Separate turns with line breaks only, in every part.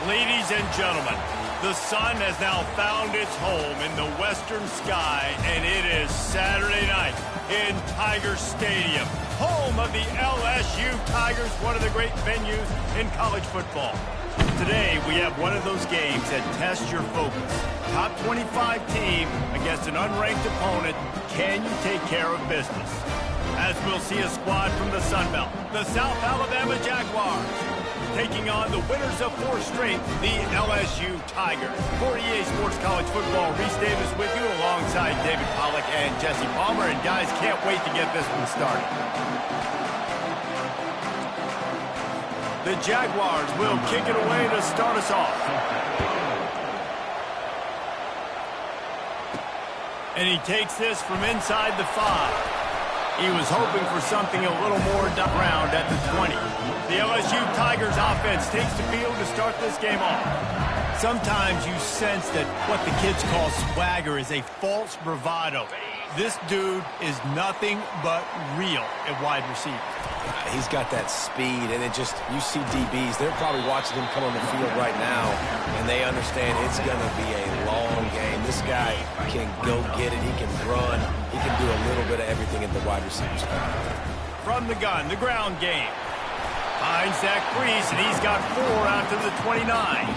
Ladies and gentlemen, the sun has now found its home in the western sky, and it is Saturday night in Tiger Stadium, home of the LSU Tigers, one of the great venues in college football. Today, we have one of those games that tests your focus. Top 25 team against an unranked opponent. Can you take care of business? As we'll see a squad from the Sun Belt, the South Alabama Jaguars, taking on the winners of 4 straight, the LSU Tigers. For EA Sports College Football, Reese Davis with you alongside David Pollack and Jesse Palmer. And guys, can't wait to get this one started. The Jaguars will kick it away to start us off. And he takes this from inside the 5. He was hoping for something a little more ground at the 20. The LSU Tigers offense takes the field to start this game off. Sometimes you sense that what the kids call swagger is a false bravado. This dude is nothing but real at wide receiver.
He's got that speed, and you see DBs, they're probably watching him come on the field right now, and they understand it's going to be a long game. This guy can go get it, he can run, he can do a little bit of everything at the wide receiver spot.
From the gun, the ground game. Finds Zach Priest, and he's got 4 out to the 29.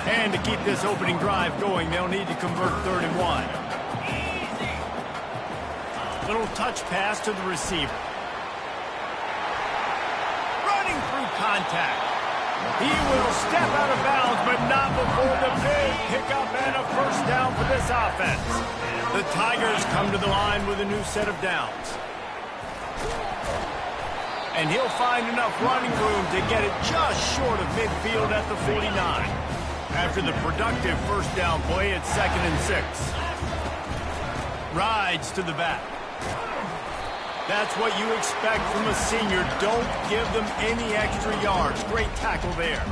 And to keep this opening drive going, they'll need to convert 3rd and 1. Little touch pass to the receiver. Running through contact. He will step out of bounds, but not before the big pickup and a first down for this offense. The Tigers come to the line with a new set of downs. And he'll find enough running room to get it just short of midfield at the 49. After the productive first down play, it's 2nd and 6. Rides to the back. That's what you expect from a senior. Don't give them any extra yards. Great tackle there.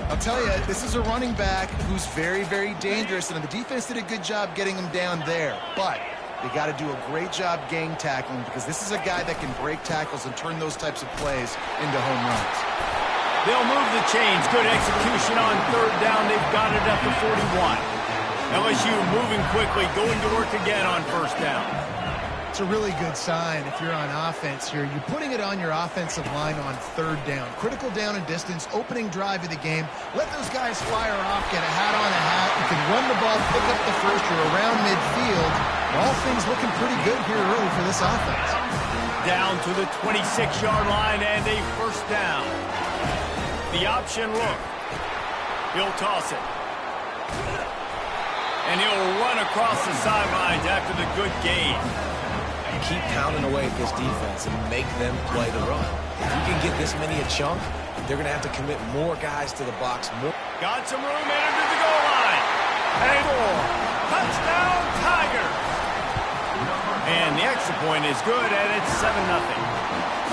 I'll tell you, this is a running back who's very, very dangerous, and the defense did a good job getting him down there. But they got to do a great job gang tackling, because this is a guy that can break tackles and turn those types of plays into home runs.
They'll move the chains. Good execution on 3rd down. They've got it at the 41. LSU moving quickly, going to work again on 1st down.
It's a really good sign if you're on offense here. You're putting it on your offensive line on 3rd down. Critical down and distance, opening drive of the game. Let those guys fire off, get a hat on a hat. You can run the ball, pick up the first. You're around midfield. All things looking pretty good here early for this offense.
Down to the 26-yard line and a first down. The option look. He'll toss it. And he'll run across the sidelines after the good gain.
Keep pounding away at this defense and make them play the run. If you can get this many a chunk, they're going to have to commit more guys to the box.
Got some room and into the goal line. And 4. Touchdown, Tiger. And the extra point is good, and it's 7-0.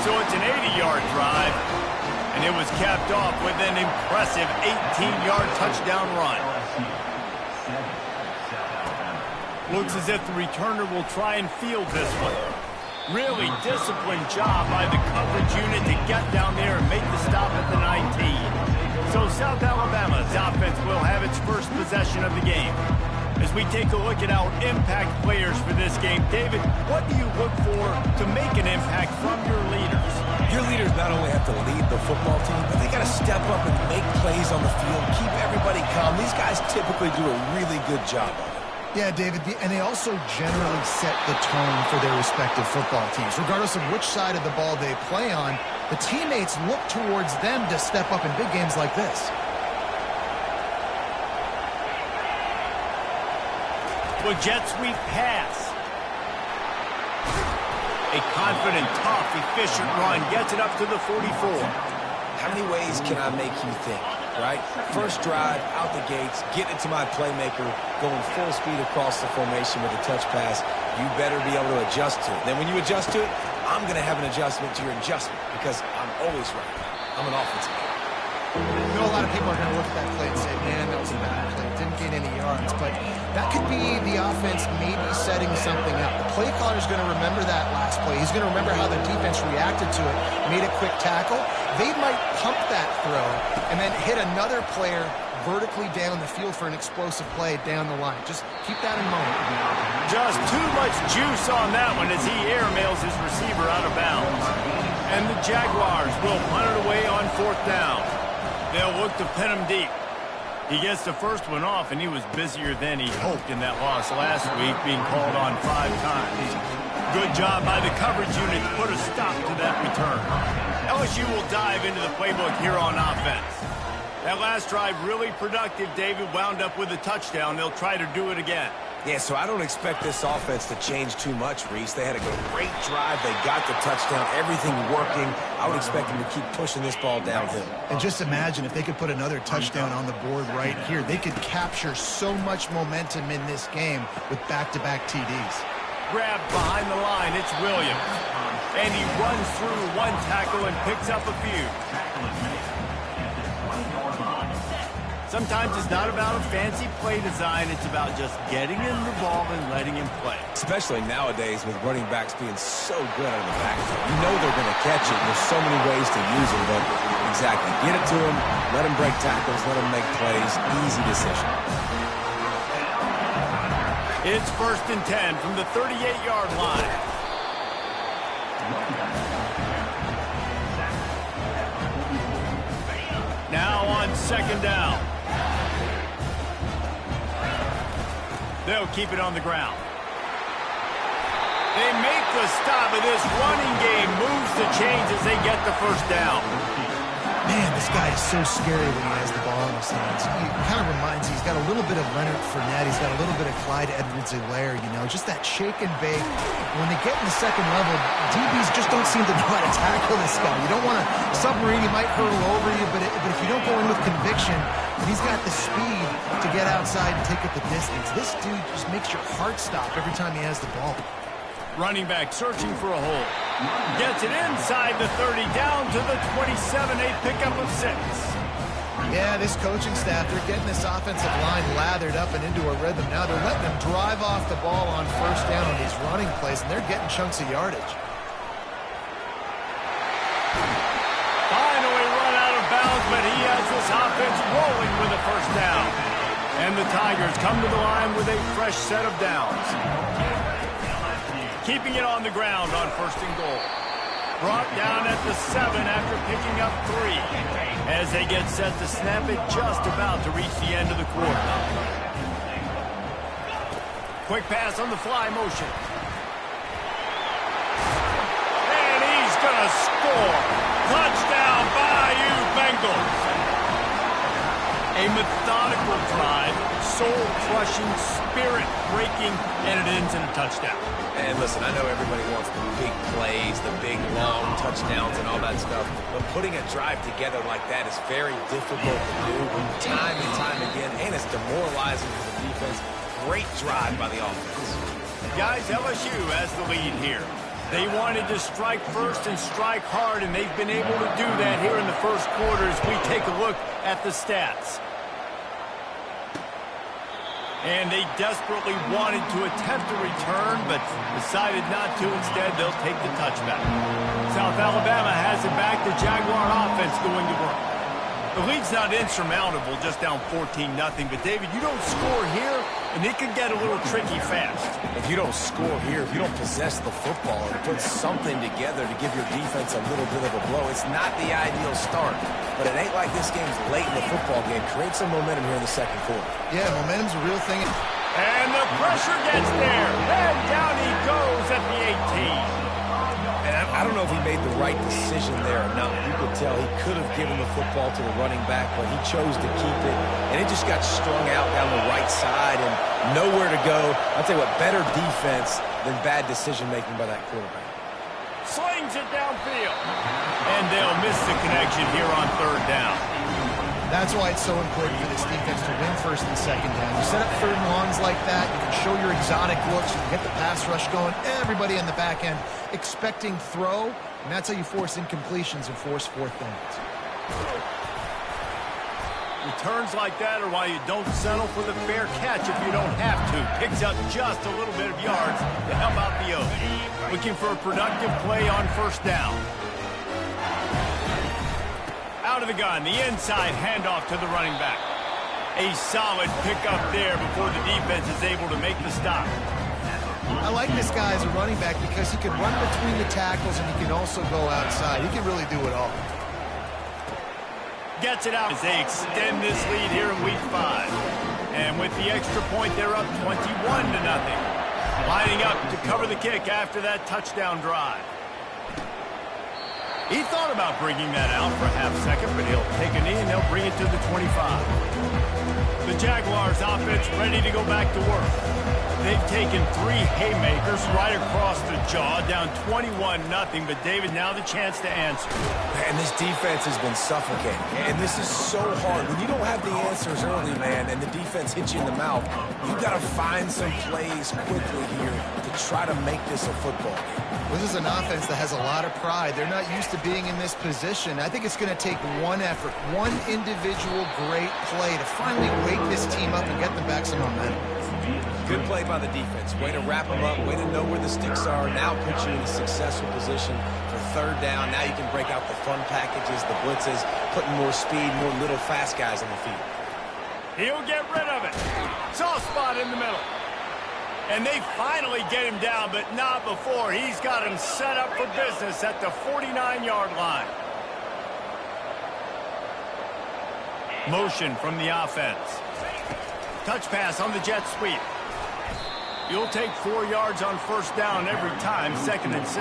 So it's an 80-yard drive, and it was capped off with an impressive 18-yard touchdown run. Looks as if the returner will try and field this one. Really disciplined job by the coverage unit to get down there and make the stop at the 19. So South Alabama's offense will have its first possession of the game. As we take a look at our impact players for this game, David, what do you look for to make an impact from your leaders?
Your leaders not only have to lead the football team, but they got to step up and make plays on the field, keep everybody calm. These guys typically do a really good job of it.
Yeah, David, and they also generally set the tone for their respective football teams. Regardless of which side of the ball they play on, the teammates look towards them to step up in big games like this.
Well, jet sweep pass. A confident, tough, efficient run gets it up to the 44.
How many ways can I make you think? Right? First drive, out the gates, get it to my playmaker, going full speed across the formation with a touch pass. You better be able to adjust to it. Then when you adjust to it, I'm going to have an adjustment to your adjustment, because I'm always right. I'm an offensive guy.
You know, a lot of people are going to look at that play and say, man, that was a bad play. Didn't gain any yards. But that could be the offense maybe setting something up. The play caller is going to remember that last play. He's going to remember how the defense reacted to it, made a quick tackle, they might pump that throw and then hit another player vertically down the field for an explosive play down the line. Just keep that in mind.
Just too much juice on that one as he airmails his receiver out of bounds. And the Jaguars will punt it away on 4th down. They'll look to pin him deep. He gets the first one off, and he was busier than he hoped in that loss last week, being called on 5 times. Good job by the coverage unit to put a stop to that return. LSU will dive into the playbook here on offense. That last drive really productive. David wound up with a touchdown. They'll try to do it again.
Yeah, so I don't expect this offense to change too much, Reese. They had a great drive. They got the touchdown. Everything working. I would expect them to keep pushing this ball downhill.
And just imagine if they could put another touchdown on the board right here. They could capture so much momentum in this game with back-to-back TDs.
Grabbed behind the line. It's Williams. And he runs through one tackle and picks up a few. Sometimes it's not about a fancy play design. It's about just getting him the ball and letting him play.
Especially nowadays with running backs being so good out of the backfield. You know they're going to catch it. There's so many ways to use them, but exactly. Get it to them, let them break tackles, let them make plays. Easy decision.
It's 1st and 10 from the 38-yard line. Now on 2nd down. They'll keep it on the ground. They make the stop, and this running game moves the chains as they get the 1st down.
Man, this guy is so scary when he has the ball in his hands. He kind of reminds me, he's got a little bit of Leonard Fournette. He's got a little bit of Clyde Edwards-Helaire, you know, just that shake and bake. When they get in the second level, DBs just don't seem to know how to tackle this guy. You don't want to submarine, he might hurtle over you, but if you don't go in with conviction, and he's got the speed to get outside and take it the distance. This dude just makes your heart stop every time he has the ball.
Running back searching for a hole. Gets it inside the 30, down to the 27, a pickup of 6.
Yeah, this coaching staff, they're getting this offensive line lathered up and into a rhythm. Now they're letting them drive off the ball on 1st down on these running plays, and they're getting chunks of yardage.
Finally run out of bounds, but he has this offense rolling with a 1st down. And the Tigers come to the line with a fresh set of downs. Keeping it on the ground on 1st and goal. Brought down at the 7 after picking up 3. As they get set to snap it, just about to reach the end of the quarter. Quick pass on the fly motion. And he's going to score. Touchdown, Bayou Bengals. A methodical drive, soul-crushing, spirit-breaking, and it ends in a touchdown.
And listen, I know everybody wants the big plays, the big, long touchdowns and all that stuff, but putting a drive together like that is very difficult to do time and time again, and it's demoralizing for the defense. Great drive by the offense.
Guys, LSU has the lead here. They wanted to strike first and strike hard, and they've been able to do that here in the 1st quarter as we take a look at the stats. And they desperately wanted to attempt a return, but decided not to. Instead, they'll take the touchback. South Alabama has it back. The Jaguar offense going to work. The lead's not insurmountable, just down 14-0. But, David, you don't score here, and it could get a little tricky fast.
If you don't score here, if you don't possess the football and put something together to give your defense a little bit of a blow, it's not the ideal start. But it ain't like this game's late in the football game. Create some momentum here in the 2nd quarter.
Yeah, momentum's a real thing.
And the pressure gets there. And down he goes at the 18.
And I don't know if he made the right decision there or not. You could tell he could have given the football to the running back, but he chose to keep it. And it just got strung out down the right side and nowhere to go. I'll tell you what, better defense than bad decision-making by that quarterback.
Slings it downfield. And they'll miss the connection here on 3rd down.
That's why it's so important for this defense to win 1st and 2nd down. You set up 3rd and longs like that, you can show your exotic looks, you can get the pass rush going, everybody in the back end expecting throw, and that's how you force incompletions and force 4th downs.
Returns like that are why you don't settle for the fair catch if you don't have to. Picks up just a little bit of yards to help out the Oaks. Looking for a productive play on 1st down. Out of the gun, the inside handoff to the running back. A solid pickup there before the defense is able to make the stop.
I like this guy as a running back because he can run between the tackles and he can also go outside. He can really do it all.
Gets it out as they extend this lead here in Week 5. And with the extra point, they're up 21-0. Lining up to cover the kick after that touchdown drive. He thought about bringing that out for a half second, but he'll take a knee and they'll bring it to the 25. The Jaguars offense ready to go back to work. They've taken 3 haymakers right across the jaw, down 21-0, but David, now the chance to answer.
Man, this defense has been suffocating, and this is so hard. When you don't have the answers early, man, and the defense hits you in the mouth, you got to find some plays quickly here to try to make this a football game.
This is an offense that has a lot of pride. They're not used to being in this position. I think it's going to take one effort, one individual great play to finally wake this team up and get them back some momentum.
Good play by the defense. Way to wrap them up, way to know where the sticks are. Now put you in a successful position for third down. Now you can break out the fun packages, the blitzes, putting more speed, more little fast guys on the field.
He'll get rid of it. Soft spot in the middle. And they finally get him down, but not before. He's got him set up for business at the 49-yard line. Motion from the offense. Touch pass on the jet sweep. You'll take 4 yards on first down every time, 2nd and 6.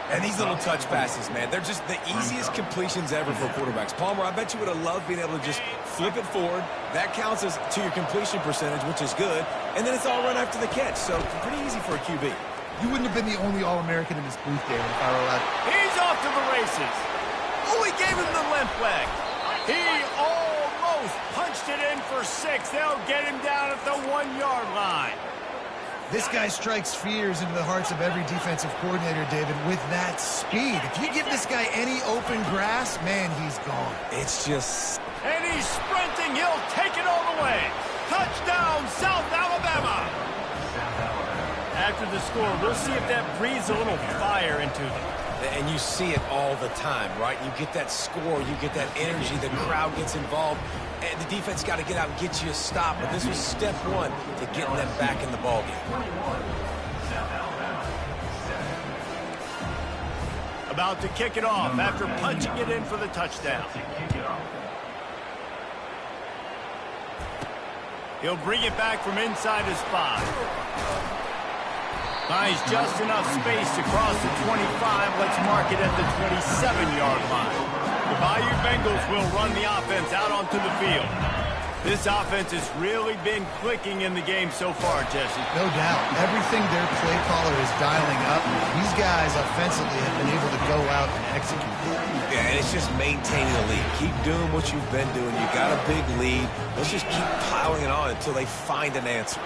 And these little touch passes, man, they're just the easiest completions ever for quarterbacks. Palmer, I bet you would have loved being able to just flip it forward. That counts as to your completion percentage, which is good. And then it's all run after the catch, so pretty easy for a QB.
You wouldn't have been the only All-American in this booth, David, if I were allowed.
He's off to the races. Oh, he gave him the limp leg. He almost punched it in for 6. They'll get him down at the 1-yard line.
This guy strikes fears into the hearts of every defensive coordinator, David, with that speed. If you give this guy any open grass, man, he's gone.
It's just...
And he's sprinting. He'll take it all the way. Touchdown, South Alabama. After the score, we'll see if that breathes a little fire into them.
And you see it all the time, right? You get that score, you get that energy, the crowd gets involved, and the defense got to get out and get you a stop. But this was step 1 to getting them back in the ballgame.
About to kick it off after punching it in for the touchdown. He'll bring it back from inside his 5. Finds just enough space to cross the 25. Let's mark it at the 27-yard line. The Bayou Bengals will run the offense out onto the field. This offense has really been clicking in the game so far, Jesse.
No doubt. Everything their play caller is dialing up, these guys offensively have been able to go out and execute.
Yeah, and it's just maintaining the lead. Keep doing what you've been doing. You got a big lead. Let's just keep piling it on until they find an answer.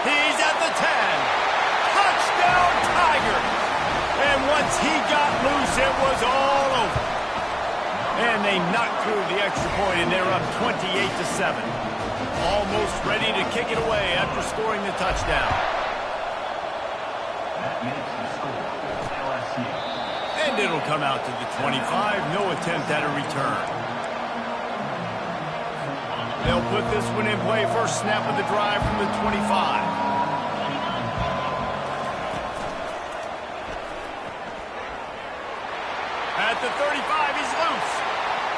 He's at the 10. Touchdown, Tiger. And once he got loose, it was all over. And they knocked through the extra point, and they're up 28-7. Almost ready to kick it away after scoring the touchdown. And it'll come out to the 25. No attempt at a return. They'll put this one in play. First snap of the drive from the 25. At the 35, he's loose.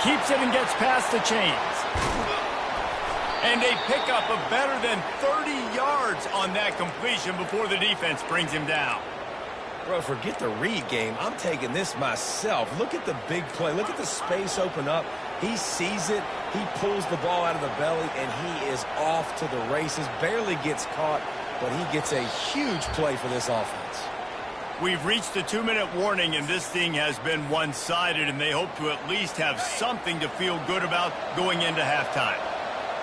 Keeps it and gets past the chains. And a pickup of better than 30 yards on that completion before the defense brings him down.
Bro, forget the read game. I'm taking this myself. Look at the big play. Look at the space open up. He sees it. He pulls the ball out of the belly, and he is off to the races. Barely gets caught, but he gets a huge play for this offense.
We've reached the 2-minute warning, and this thing has been one-sided, and they hope to at least have something to feel good about going into halftime.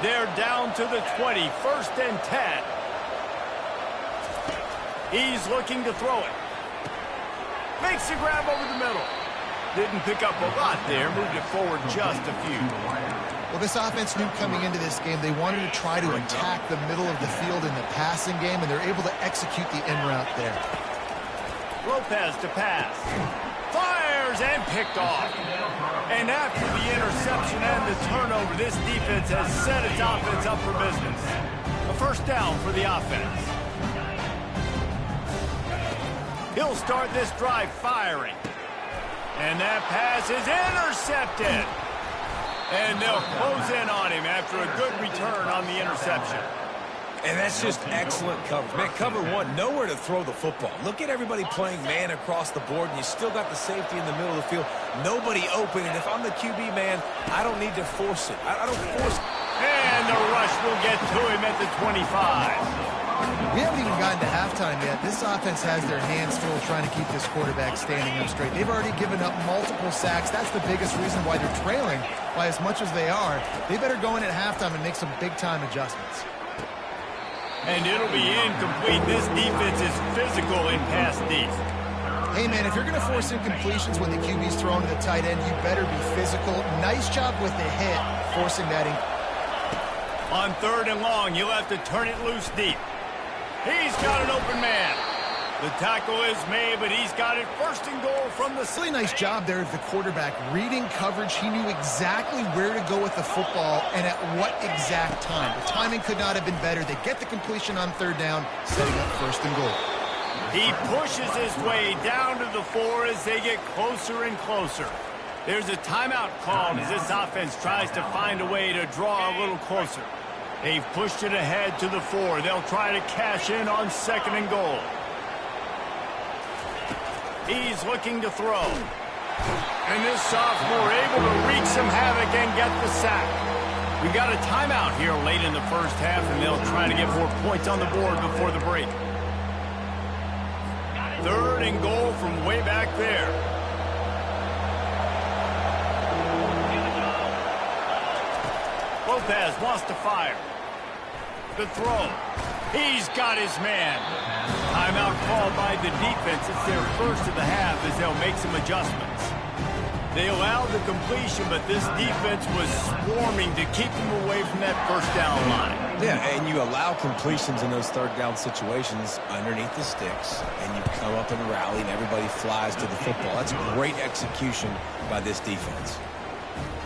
They're down to the 20, 1st and 10. He's looking to throw it. Makes the grab over the middle. Didn't pick up a lot there, moved it forward just a few.
Well, this offense knew coming into this game they wanted to try to attack the middle of the field in the passing game, and they're able to execute the in route there.
Lopez to pass. Fires and picked off. And after the interception and the turnover, this defense has set its offense up for business. A first down for the offense. He'll start this drive firing. And that pass is intercepted. And they'll close in on him after a good return on the interception.
And that's just excellent coverage. Man, cover one, nowhere to throw the football. Look at everybody playing man across the board, and you still got the safety in the middle of the field. Nobody open, and if I'm the QB, man, I don't need to force it. I don't force it.
And the rush will get to him at the 25.
We haven't even gotten to halftime yet. This offense has their hands full trying to keep this quarterback standing up straight. They've already given up multiple sacks. That's the biggest reason why they're trailing by as much as they are. They better go in at halftime and make some big-time adjustments.
And it'll be incomplete. This defense is physical in pass deep.
Hey, man, if you're going to force incompletions when the QB's throwing to the tight end, you better be physical. Nice job with the hit, forcing that in.
On 3rd and long, you'll have to turn it loose deep. He's got an open man. The tackle is made, but he's got it 1st and goal from the...
Really nice job there of the quarterback. Reading coverage, he knew exactly where to go with the football and at what exact time. The timing could not have been better. They get the completion on 3rd down, setting up 1st and goal.
He pushes his way down to the 4 as they get closer and closer. There's a timeout called as this offense tries to find a way to draw a little closer. They've pushed it ahead to the 4. They'll try to cash in on 2nd and goal. He's looking to throw. And this sophomore able to wreak some havoc and get the sack. We got a timeout here late in the 1st half, and they'll try to get more points on the board before the break. 3rd and goal from way back there. Lopez wants to fire. The throw. He's got his man. Timeout called by the defense. It's their 1st of the half as they'll make some adjustments. They allowed the completion, but this defense was swarming to keep them away from that 1st down line.
Yeah, and you allow completions in those 3rd down situations underneath the sticks, and you come up and rally, and everybody flies to the football. That's great execution by this defense.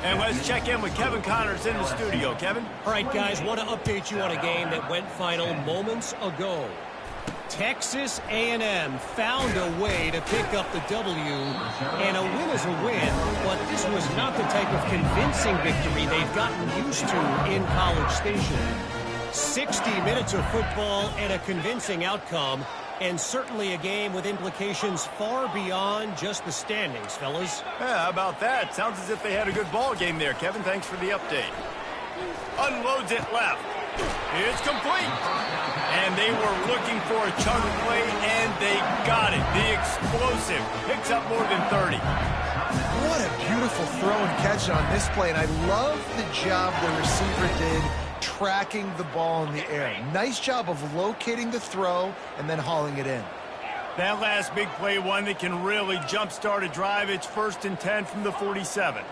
And let's check in with Kevin Connors in the studio. Kevin?
All right, guys, want to update you on a game that went final moments ago. Texas A&M found a way to pick up the W, and a win is a win, but this was not the type of convincing victory they've gotten used to in College Station. 60 minutes of football and a convincing outcome, and certainly a game with implications far beyond just the standings, fellas.
Yeah, how about that? Sounds as if they had a good ball game there, Kevin. Thanks for the update. Unloads it left. It's complete. And they were looking for a chunk of play, and they got it. The explosive picks up more than 30.
What a beautiful throw and catch on this play, and I love the job the receiver did tracking the ball in the air. Nice job of locating the throw and then hauling it in.
That last big play, one that can really jumpstart a drive. It's 1st and 10 from the 47.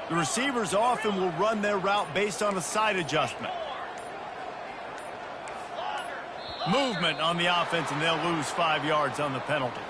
The receivers often will run their route based on a side adjustment. Movement on the offense, and they'll lose 5 yards on the penalty.